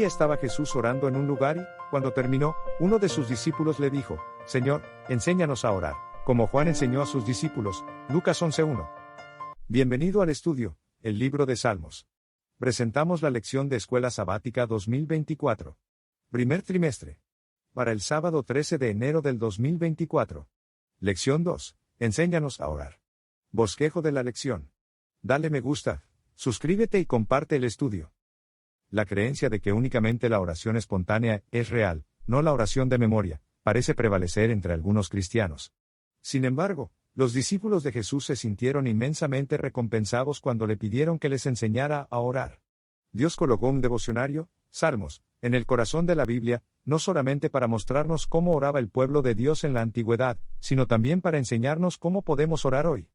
día estaba Jesús orando en un lugar y, cuando terminó, uno de sus discípulos le dijo: Señor, enséñanos a orar, como Juan enseñó a sus discípulos. Lucas 11:1. Bienvenido al estudio, el libro de Salmos. Presentamos la lección de Escuela Sabática 2024. Primer trimestre. Para el sábado 13 de enero del 2024. Lección 2. Enséñanos a orar. Bosquejo de la lección. Dale me gusta, suscríbete y comparte el estudio. La creencia de que únicamente la oración espontánea es real, no la oración de memoria, parece prevalecer entre algunos cristianos. Sin embargo, los discípulos de Jesús se sintieron inmensamente recompensados cuando le pidieron que les enseñara a orar. Dios colocó un devocionario, Salmos, en el corazón de la Biblia, no solamente para mostrarnos cómo oraba el pueblo de Dios en la antigüedad, sino también para enseñarnos cómo podemos orar hoy.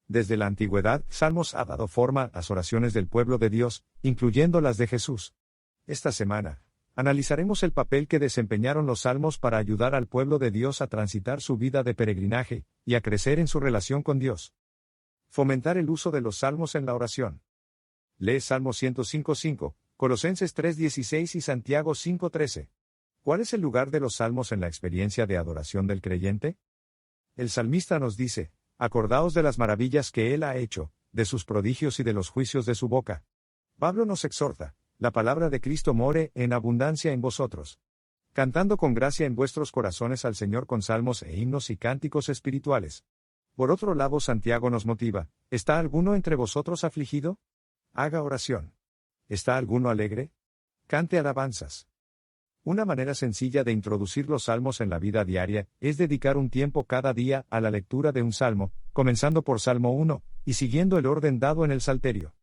Desde la antigüedad, Salmos ha dado forma a las oraciones del pueblo de Dios, incluyendo las de Jesús. Esta semana, analizaremos el papel que desempeñaron los salmos para ayudar al pueblo de Dios a transitar su vida de peregrinaje, y a crecer en su relación con Dios. Fomentar el uso de los salmos en la oración. Lee Salmo 105:5, Colosenses 3:16 y Santiago 5:13. ¿Cuál es el lugar de los salmos en la experiencia de adoración del creyente? El salmista nos dice: acordaos de las maravillas que Él ha hecho, de sus prodigios y de los juicios de su boca. Pablo nos exhorta: la palabra de Cristo more en abundancia en vosotros, cantando con gracia en vuestros corazones al Señor con salmos e himnos y cánticos espirituales. Por otro lado, Santiago nos motiva: ¿está alguno entre vosotros afligido? Haga oración. ¿Está alguno alegre? Cante alabanzas. Una manera sencilla de introducir los salmos en la vida diaria es dedicar un tiempo cada día a la lectura de un salmo, comenzando por Salmo 1, y siguiendo el orden dado en el Salterio.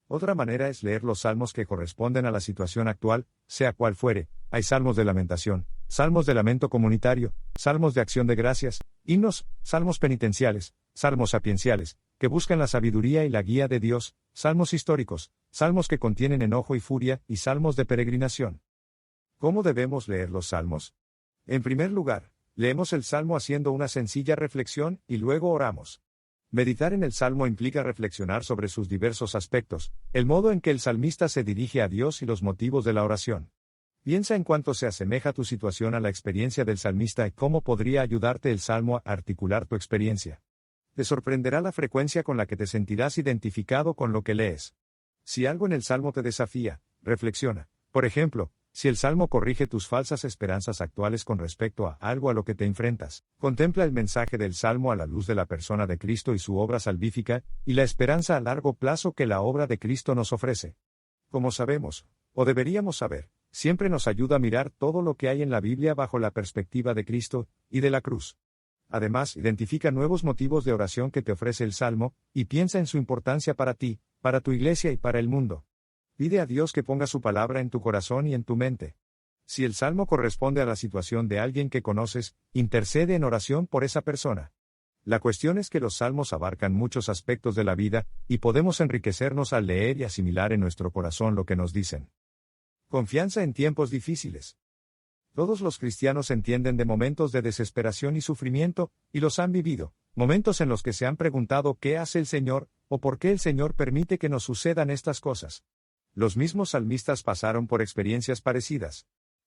Otra manera es leer los salmos que corresponden a la situación actual, sea cual fuere. Hay salmos de lamentación, salmos de lamento comunitario, salmos de acción de gracias, himnos, salmos penitenciales, salmos sapienciales, que buscan la sabiduría y la guía de Dios, salmos históricos, salmos que contienen enojo y furia, y salmos de peregrinación. ¿Cómo debemos leer los salmos? En primer lugar, leemos el salmo haciendo una sencilla reflexión, y luego oramos. Meditar en el salmo implica reflexionar sobre sus diversos aspectos, el modo en que el salmista se dirige a Dios y los motivos de la oración. Piensa en cuánto se asemeja tu situación a la experiencia del salmista y cómo podría ayudarte el salmo a articular tu experiencia. Te sorprenderá la frecuencia con la que te sentirás identificado con lo que lees. Si algo en el salmo te desafía, reflexiona. Por ejemplo, si el salmo corrige tus falsas esperanzas actuales con respecto a algo a lo que te enfrentas, contempla el mensaje del salmo a la luz de la persona de Cristo y su obra salvífica, y la esperanza a largo plazo que la obra de Cristo nos ofrece. Como sabemos, o deberíamos saber, siempre nos ayuda a mirar todo lo que hay en la Biblia bajo la perspectiva de Cristo y de la cruz. Además, identifica nuevos motivos de oración que te ofrece el salmo, y piensa en su importancia para ti, para tu iglesia y para el mundo. Pide a Dios que ponga su palabra en tu corazón y en tu mente. Si el salmo corresponde a la situación de alguien que conoces, intercede en oración por esa persona. La cuestión es que los salmos abarcan muchos aspectos de la vida, y podemos enriquecernos al leer y asimilar en nuestro corazón lo que nos dicen. Confianza en tiempos difíciles. Todos los cristianos entienden de momentos de desesperación y sufrimiento, y los han vivido, momentos en los que se han preguntado qué hace el Señor, o por qué el Señor permite que nos sucedan estas cosas. Los mismos salmistas pasaron por experiencias parecidas.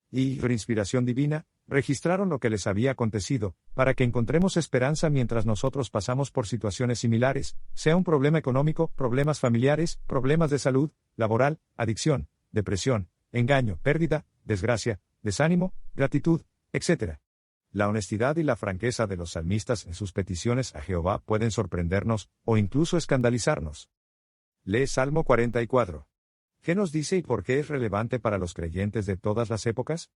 Y, por inspiración divina, registraron lo que les había acontecido, para que encontremos esperanza mientras nosotros pasamos por situaciones similares, sea un problema económico, problemas familiares, problemas de salud, laboral, adicción, depresión, engaño, pérdida, desgracia, desánimo, gratitud, etc. La honestidad y la franqueza de los salmistas en sus peticiones a Jehová pueden sorprendernos, o incluso escandalizarnos. Lee Salmo 44. ¿Qué nos dice y por qué es relevante para los creyentes de todas las épocas?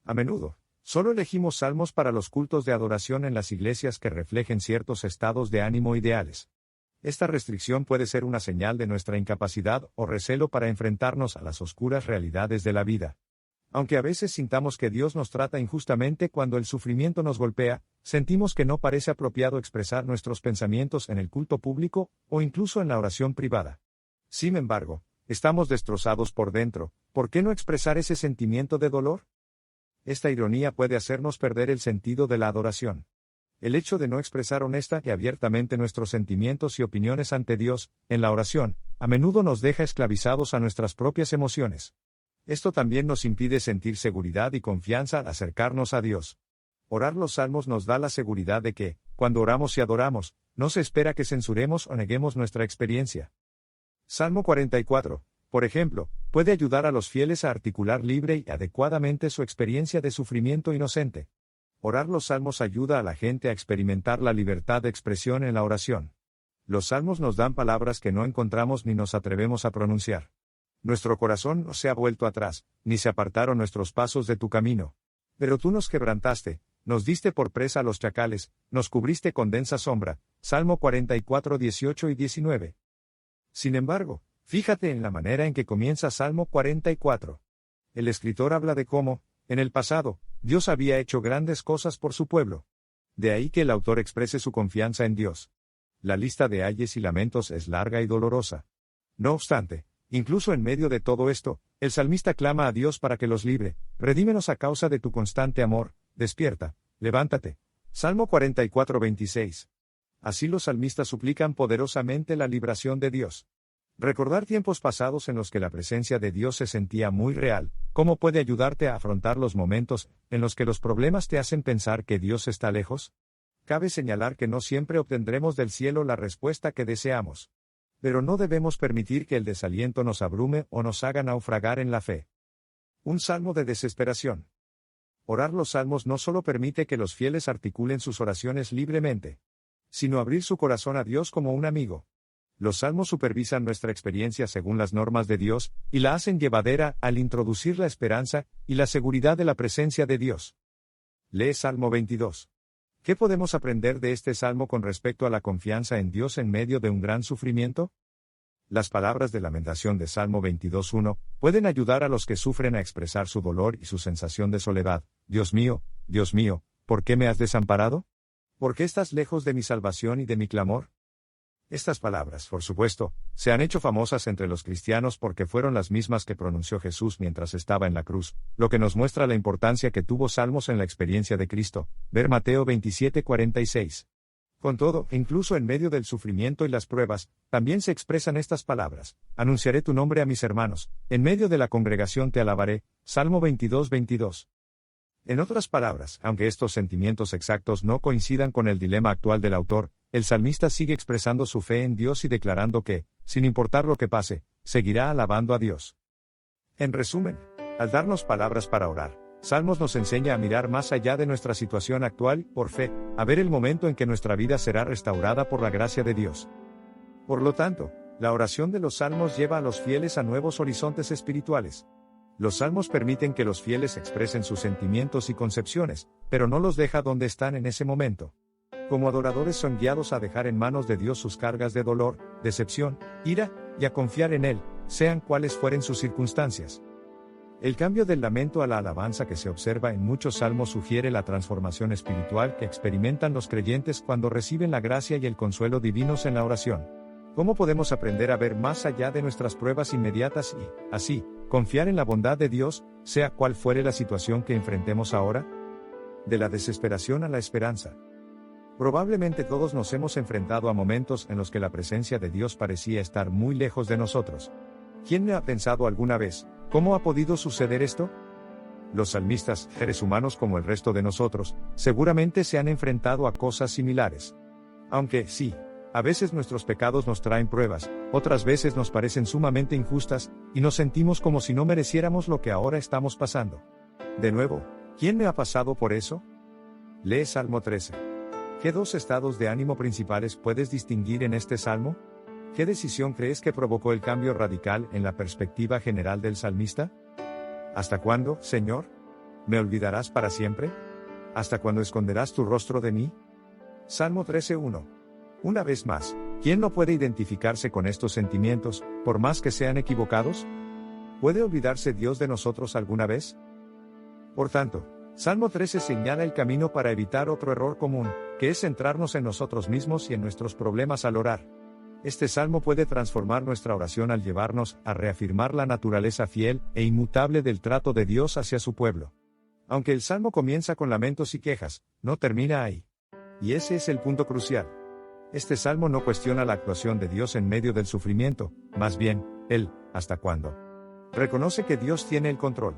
A menudo, solo elegimos salmos para los cultos de adoración en las iglesias que reflejen ciertos estados de ánimo ideales. Esta restricción puede ser una señal de nuestra incapacidad o recelo para enfrentarnos a las oscuras realidades de la vida. Aunque a veces sintamos que Dios nos trata injustamente cuando el sufrimiento nos golpea, sentimos que no parece apropiado expresar nuestros pensamientos en el culto público, o incluso en la oración privada. Sin embargo, estamos destrozados por dentro, ¿por qué no expresar ese sentimiento de dolor? Esta ironía puede hacernos perder el sentido de la adoración. El hecho de no expresar honesta y abiertamente nuestros sentimientos y opiniones ante Dios, en la oración, a menudo nos deja esclavizados a nuestras propias emociones. Esto también nos impide sentir seguridad y confianza al acercarnos a Dios. Orar los salmos nos da la seguridad de que, cuando oramos y adoramos, no se espera que censuremos o neguemos nuestra experiencia. Salmo 44, por ejemplo, puede ayudar a los fieles a articular libre y adecuadamente su experiencia de sufrimiento inocente. Orar los salmos ayuda a la gente a experimentar la libertad de expresión en la oración. Los salmos nos dan palabras que no encontramos ni nos atrevemos a pronunciar. Nuestro corazón no se ha vuelto atrás, ni se apartaron nuestros pasos de tu camino. Pero tú nos quebrantaste, nos diste por presa a los chacales, nos cubriste con densa sombra. Salmo 44, 18 y 19. Sin embargo, fíjate en la manera en que comienza Salmo 44. El escritor habla de cómo, en el pasado, Dios había hecho grandes cosas por su pueblo. De ahí que el autor exprese su confianza en Dios. La lista de ayes y lamentos es larga y dolorosa. No obstante, incluso en medio de todo esto, el salmista clama a Dios para que los libre. Redímenos a causa de tu constante amor, despierta, levántate. Salmo 44, 26. Así los salmistas suplican poderosamente la liberación de Dios. Recordar tiempos pasados en los que la presencia de Dios se sentía muy real, ¿cómo puede ayudarte a afrontar los momentos en los que los problemas te hacen pensar que Dios está lejos? Cabe señalar que no siempre obtendremos del cielo la respuesta que deseamos. Pero no debemos permitir que el desaliento nos abrume o nos haga naufragar en la fe. Un salmo de desesperación. Orar los salmos no solo permite que los fieles articulen sus oraciones libremente, sino abrir su corazón a Dios como un amigo. Los salmos supervisan nuestra experiencia según las normas de Dios, y la hacen llevadera al introducir la esperanza y la seguridad de la presencia de Dios. Lee Salmo 22. ¿Qué podemos aprender de este salmo con respecto a la confianza en Dios en medio de un gran sufrimiento? Las palabras de lamentación de Salmo 22:1 pueden ayudar a los que sufren a expresar su dolor y su sensación de soledad. Dios mío, ¿por qué me has desamparado? ¿Por qué estás lejos de mi salvación y de mi clamor? Estas palabras, por supuesto, se han hecho famosas entre los cristianos porque fueron las mismas que pronunció Jesús mientras estaba en la cruz, lo que nos muestra la importancia que tuvo Salmos en la experiencia de Cristo. Ver Mateo 27:46. Con todo, incluso en medio del sufrimiento y las pruebas, también se expresan estas palabras: anunciaré tu nombre a mis hermanos, en medio de la congregación te alabaré. Salmo 22:22. En otras palabras, aunque estos sentimientos exactos no coincidan con el dilema actual del autor, el salmista sigue expresando su fe en Dios y declarando que, sin importar lo que pase, seguirá alabando a Dios. En resumen, al darnos palabras para orar, Salmos nos enseña a mirar más allá de nuestra situación actual, por fe, a ver el momento en que nuestra vida será restaurada por la gracia de Dios. Por lo tanto, la oración de los Salmos lleva a los fieles a nuevos horizontes espirituales. Los Salmos permiten que los fieles expresen sus sentimientos y concepciones, pero no los deja donde están en ese momento. Como adoradores son guiados a dejar en manos de Dios sus cargas de dolor, decepción, ira, y a confiar en Él, sean cuales fueren sus circunstancias. El cambio del lamento a la alabanza que se observa en muchos salmos sugiere la transformación espiritual que experimentan los creyentes cuando reciben la gracia y el consuelo divinos en la oración. ¿Cómo podemos aprender a ver más allá de nuestras pruebas inmediatas y, así, confiar en la bondad de Dios, sea cual fuere la situación que enfrentemos ahora? De la desesperación a la esperanza. Probablemente todos nos hemos enfrentado a momentos en los que la presencia de Dios parecía estar muy lejos de nosotros. ¿Quién me ha pensado alguna vez, cómo ha podido suceder esto? Los salmistas, seres humanos como el resto de nosotros, seguramente se han enfrentado a cosas similares. Aunque, sí, a veces nuestros pecados nos traen pruebas, otras veces nos parecen sumamente injustas, y nos sentimos como si no mereciéramos lo que ahora estamos pasando. De nuevo, ¿quién me ha pasado por eso? Lee Salmo 13. ¿Qué dos estados de ánimo principales puedes distinguir en este salmo? ¿Qué decisión crees que provocó el cambio radical en la perspectiva general del salmista? ¿Hasta cuándo, Señor? ¿Me olvidarás para siempre? ¿Hasta cuándo esconderás tu rostro de mí? Salmo 13:1. Una vez más, ¿quién no puede identificarse con estos sentimientos, por más que sean equivocados? ¿Puede olvidarse Dios de nosotros alguna vez? Por tanto, Salmo 13 señala el camino para evitar otro error común, que es centrarnos en nosotros mismos y en nuestros problemas al orar. Este salmo puede transformar nuestra oración al llevarnos a reafirmar la naturaleza fiel e inmutable del trato de Dios hacia su pueblo. Aunque el salmo comienza con lamentos y quejas, no termina ahí. Y ese es el punto crucial. Este salmo no cuestiona la actuación de Dios en medio del sufrimiento, más bien, ¿hasta cuándo? Reconoce que Dios tiene el control.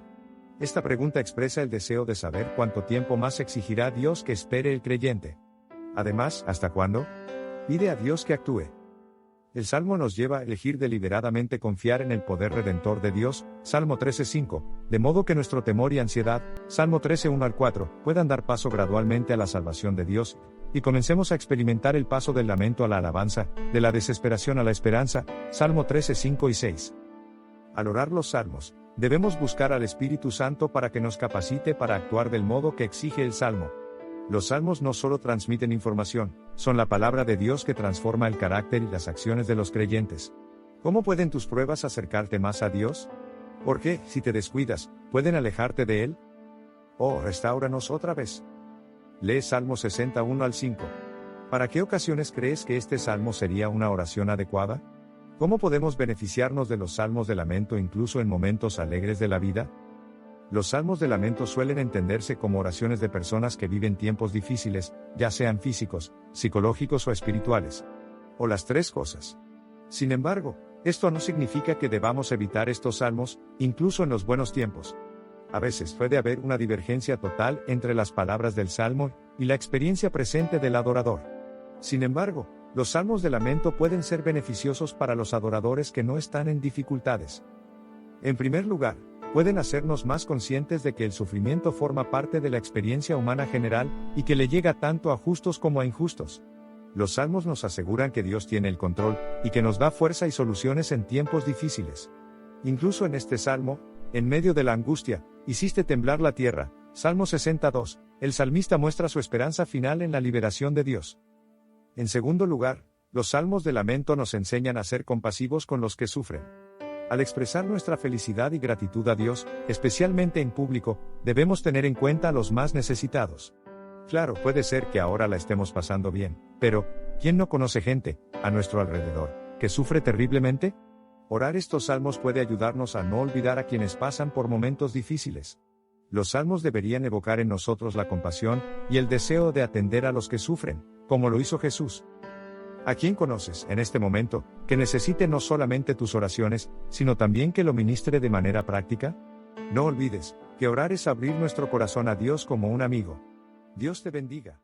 Esta pregunta expresa el deseo de saber cuánto tiempo más exigirá Dios que espere el creyente. Además, ¿hasta cuándo? Pide a Dios que actúe. El Salmo nos lleva a elegir deliberadamente confiar en el poder redentor de Dios, Salmo 13:5, de modo que nuestro temor y ansiedad, Salmo 13:1 al 4, puedan dar paso gradualmente a la salvación de Dios, y comencemos a experimentar el paso del lamento a la alabanza, de la desesperación a la esperanza, Salmo 13:5 y 6. Al orar los salmos, debemos buscar al Espíritu Santo para que nos capacite para actuar del modo que exige el Salmo. Los salmos no solo transmiten información, son la palabra de Dios que transforma el carácter y las acciones de los creyentes. ¿Cómo pueden tus pruebas acercarte más a Dios? Porque, si te descuidas, pueden alejarte de Él. Oh, restáuranos otra vez. Lee Salmo 61 al 5. ¿Para qué ocasiones crees que este salmo sería una oración adecuada? ¿Cómo podemos beneficiarnos de los salmos de lamento incluso en momentos alegres de la vida? Los salmos de lamento suelen entenderse como oraciones de personas que viven tiempos difíciles, ya sean físicos, psicológicos o espirituales. O las tres cosas. Sin embargo, esto no significa que debamos evitar estos salmos, incluso en los buenos tiempos. A veces puede haber una divergencia total entre las palabras del salmo y la experiencia presente del adorador. Sin embargo, los salmos de lamento pueden ser beneficiosos para los adoradores que no están en dificultades. En primer lugar, pueden hacernos más conscientes de que el sufrimiento forma parte de la experiencia humana general, y que le llega tanto a justos como a injustos. Los salmos nos aseguran que Dios tiene el control, y que nos da fuerza y soluciones en tiempos difíciles. Incluso en este salmo, en medio de la angustia, hiciste temblar la tierra, Salmo 62, el salmista muestra su esperanza final en la liberación de Dios. En segundo lugar, los salmos de lamento nos enseñan a ser compasivos con los que sufren. Al expresar nuestra felicidad y gratitud a Dios, especialmente en público, debemos tener en cuenta a los más necesitados. Claro, puede ser que ahora la estemos pasando bien, pero, ¿quién no conoce gente, a nuestro alrededor, que sufre terriblemente? Orar estos salmos puede ayudarnos a no olvidar a quienes pasan por momentos difíciles. Los salmos deberían evocar en nosotros la compasión y el deseo de atender a los que sufren, como lo hizo Jesús. ¿A quién conoces, en este momento, que necesite no solamente tus oraciones, sino también que lo ministre de manera práctica? No olvides, que orar es abrir nuestro corazón a Dios como un amigo. Dios te bendiga.